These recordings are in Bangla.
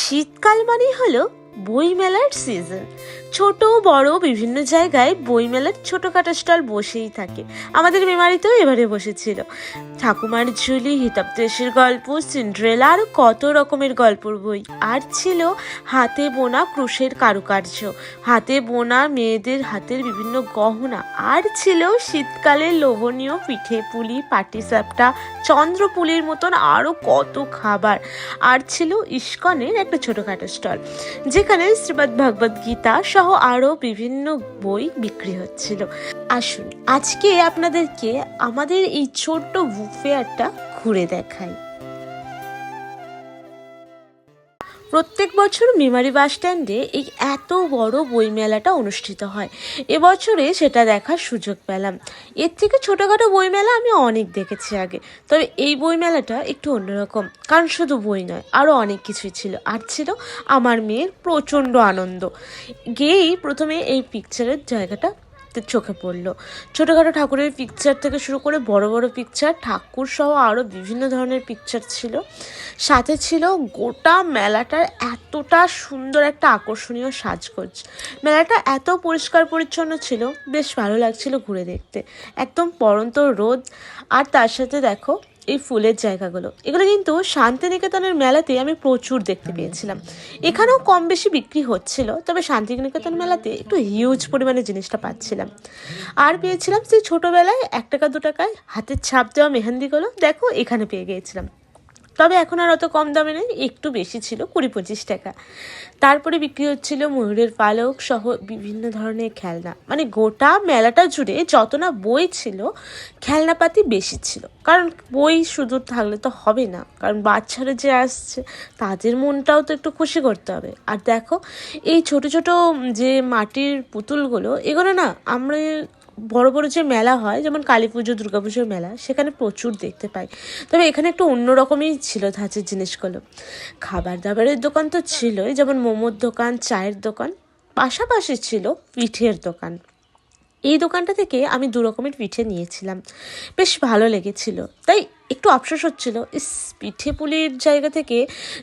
শীতকাল মানেই হলো বইমেলার সিজন। ছোট বড় বিভিন্ন জায়গায় বইমেলার ছোটখাটো স্টল বসেই থাকে। আমাদের মেমারিতেও এবারে বসেছিল। ঠাকুমার ঝুলি, হিতাবদেশের গল্প, সিন্ড্রেলা, আরও কত রকমের গল্পর বই। আর ছিল হাতে বোনা ক্রুশের কারুকার্য, হাতে বোনা মেয়েদের হাতের বিভিন্ন গহনা। আর ছিল শীতকালের লোভনীয় পিঠে পুলি, পাটিসাপটা, চন্দ্রপুলির মতন আরও কত খাবার। আর ছিল ইস্কনের একটা ছোটোখাটো স্টল, যেখানে শ্রীমদ্ ভগবদ গীতা সহ আরও বিভিন্ন বই বিক্রি হচ্ছিল। আসুন আজকে আপনাদেরকে আমাদের এই ছোট্ট বুক ফেয়ারটা ঘুরে দেখাই। প্রত্যেক বছর মেমারি বাস স্ট্যান্ডে এই এত বড় বইমেলাটা অনুষ্ঠিত হয়। এবছরে সেটা দেখার সুযোগ পেলাম। এর থেকে ছোটোখাটো বইমেলা আমি অনেক দেখেছি আগে, তবে এই বইমেলাটা একটু অন্যরকম, কারণ শুধু বই নয়, আরও অনেক কিছুই ছিল। আর ছিল আমার মেয়ের প্রচণ্ড আনন্দ। গিয়েই প্রথমে এই পিকচারের জায়গাটা চোখে পড়লো। ছোটোখাটো ঠাকুরের পিকচার থেকে শুরু করে বড় বড় পিকচার, ঠাকুর সহ আরও বিভিন্ন ধরনের পিকচার ছিল। সাথে ছিল গোটা মেলাটার এতটা সুন্দর একটা আকর্ষণীয় সাজগোজ। মেলাটা এত পরিষ্কার পরিচ্ছন্ন ছিল, বেশ ভালো লাগছিল ঘুরে দেখতে। একদম পড়ন্ত রোদ, আর তার সাথে দেখো এই ফুলের জায়গাগুলো, এগুলো কিন্তু শান্তিনিকেতনের মেলাতে আমি প্রচুর দেখতে পেয়েছিলাম। এখানেও কম বেশি বিক্রি হচ্ছিল, তবে শান্তিনিকেতন মেলাতে একটু হিউজ পরিমাণে জিনিসটা পাচ্ছিলাম। আর পেয়েছিলাম সেই ছোটোবেলায় 1 টাকা 2 টাকায় হাতের ছাপ দেওয়া মেহেন্দিগুলো, দেখো এখানে পেয়ে গিয়েছিলাম। তবে এখন আর অত কম দামে নেই, একটু বেশি ছিল, 20-25 টাকা। তারপরে বিক্রি হচ্ছিল ময়ূরের পালক সহ বিভিন্ন ধরনের খেলনা। মানে গোটা মেলাটা জুড়ে যত না বই ছিল, খেলনাপাতি বেশি ছিল। কারণ বই শুধু থাকলে তো হবে না, কারণ বাচ্চারা যে আসছে তাদের মনটাও তো একটু খুশি করতে হবে। আর দেখো এই ছোট ছোট যে মাটির পুতুলগুলো, এগুলো না আমরা বড় বড় যে মেলা হয়, যেমন কালী পুজো, দুর্গাপুজোর মেলা, সেখানে প্রচুর দেখতে পাই। তবে এখানে একটু অন্যরকমই ছিল ধাঁচের জিনিসগুলো। খাবার দাবারের দোকান তো ছিলই, যেমন মোমোর দোকান, চায়ের দোকান, পাশাপাশি ছিল পিঠের দোকান। এই দোকানটা থেকে আমি 2 রকমের পিঠে নিয়েছিলাম, বেশ ভালো লেগেছিল। তাই একটু আফসোস হচ্ছিল, পিঠে পুলির জায়গা থেকে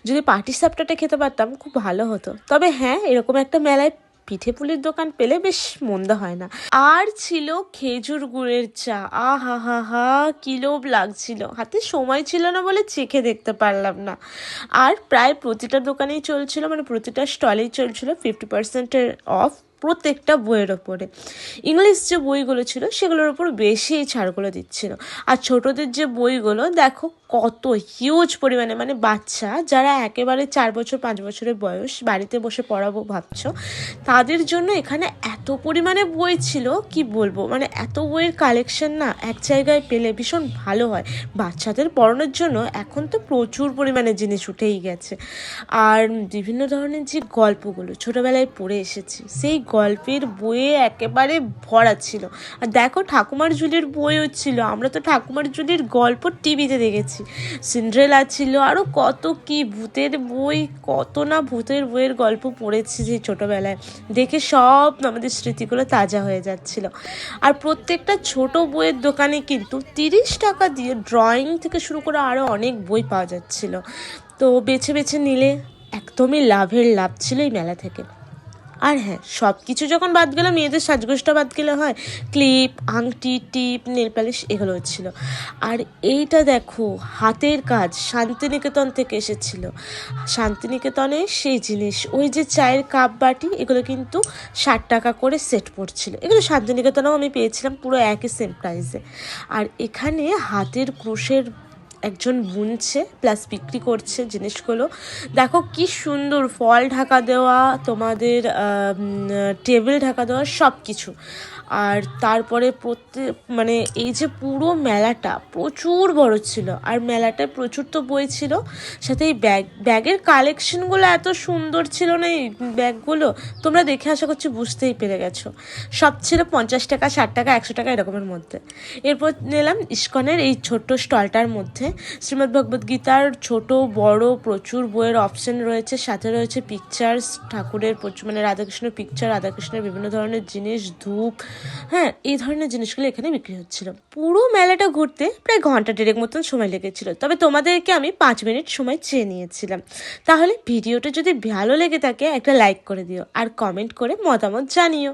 যদি পাটিসাপটাটা খেতে পারতাম খুব ভালো হতো। তবে হ্যাঁ, এরকম একটা মেলায় পিঠে পুলির দোকান পেলে বেশ মন্দ হয় না। আর ছিল খেজুর গুড়ের চা, আহা হা হা, কি লোভ লাগছিল। হাতে সময় ছিল না বলে চেখে দেখতে পারলাম না। আর প্রায় প্রতিটা দোকানেই চলছিল, মানে প্রতিটা স্টলেই চলছিল 50% অফ প্রত্যেকটা বইয়ের ওপরে। ইংলিশ যে বইগুলো ছিল সেগুলোর ওপর বেশি এই ছাড়গুলো দিচ্ছিল। আর ছোটদের যে বইগুলো দেখো কত হিউজ পরিমাণে, মানে বাচ্চা যারা একেবারে 4 বছর 5 বছরের বয়স, বাড়িতে বসে পড়াবো ভাবছো, তাদের জন্য এখানে এত পরিমাণে বই ছিল কি বলবো। মানে এত বইয়ের কালেকশন না এক জায়গায় পেলে ভীষণ ভালো হয়। বাচ্চাদের পড়ানোর জন্য এখন তো প্রচুর পরিমাণে জিনিস উঠেই গেছে। আর বিভিন্ন ধরনের যে গল্পগুলো ছোটোবেলায় পড়ে এসেছি, সেই গল্পের বইয়ে একেবারে ভরা ছিল। আর দেখো ঠাকুমার ঝুলির বইও ছিল। আমরা তো ঠাকুমার ঝুলির গল্প টিভিতে দেখেছি। সিন্ড্রেলা ছিল, আরও কত কি ভূতের বই, কত না ভূতের বইয়ের গল্প পড়েছি যে ছোটোবেলায়, দেখে সব আমাদের স্মৃতিগুলো তাজা হয়ে যাচ্ছিল। আর প্রত্যেকটা ছোট বইয়ের দোকানে কিন্তু 30 টাকা দিয়ে ড্রয়িং থেকে শুরু করে আরও অনেক বই পাওয়া যাচ্ছিল। তো বেছে বেছে নিলে একদমই লাভের লাভ ছিল এই মেলা থেকে। আর হ্যাঁ, সব কিছু যখন বাদ গেল, মেয়েদের সাজগোজটা বাদ গেলে হয়, ক্লিপ, আংটি, টিপ, নেল পালিশ, এগুলো হচ্ছিল। আর এইটা দেখো হাতের কাজ, শান্তিনিকেতন থেকে এসেছিল। শান্তিনিকেতনে সেই জিনিস, ওই যে চায়ের কাপ বাটি, এগুলো কিন্তু 60 টাকা করে সেট পড়ছিল। এগুলো শান্তিনিকেতনেও আমি পেয়েছিলাম পুরো একই সেম প্রাইসে। আর এখানে হাতের ক্রুশের একজন বুনছে প্লাস বিক্রি করছে জিনিসগুলো। দেখো কি সুন্দর ফল ঢাকা দেওয়া, তোমাদের টেবিল ঢাকা দেওয়া, সব কিছু। আর তারপরে মানে এই যে পুরো মেলাটা প্রচুর বড় ছিল। আর মেলাটায় প্রচুর তো বই ছিল, সাথে এই ব্যাগের কালেকশনগুলো এত সুন্দর ছিল না, এই ব্যাগগুলো তোমরা দেখে আশা করছি বুঝতেই পেরে গেছো। সব ছিল 50 টাকা, 60 টাকা, 100 টাকা এরকমের মধ্যে। এরপর নিলাম ইস্কনের এই ছোট্ট স্টলটার মধ্যে শ্রীমদ্ ভগবদ গীতার ছোট বড় প্রচুর বইয়ের অপশন রয়েছে, সাথে রয়েছে পিকচার্স ঠাকুরের মানে রাধাকৃষ্ণের পিকচার, রাধাকৃষ্ণের বিভিন্ন ধরনের জিনিস, ধূপ, হ্যাঁ এই ধরনের জিনিসগুলো এখানে বিক্রি হচ্ছিল। পুরো মেলাটা ঘুরতে প্রায় ঘন্টা দেড়েক মতন সময় লেগেছিল, তবে তোমাদেরকে আমি 5 মিনিট সময় চেয়ে নিয়েছিলাম। তাহলে ভিডিওটা যদি ভালো লেগে থাকে একটা লাইক করে দিও আর কমেন্ট করে মতামত জানিও।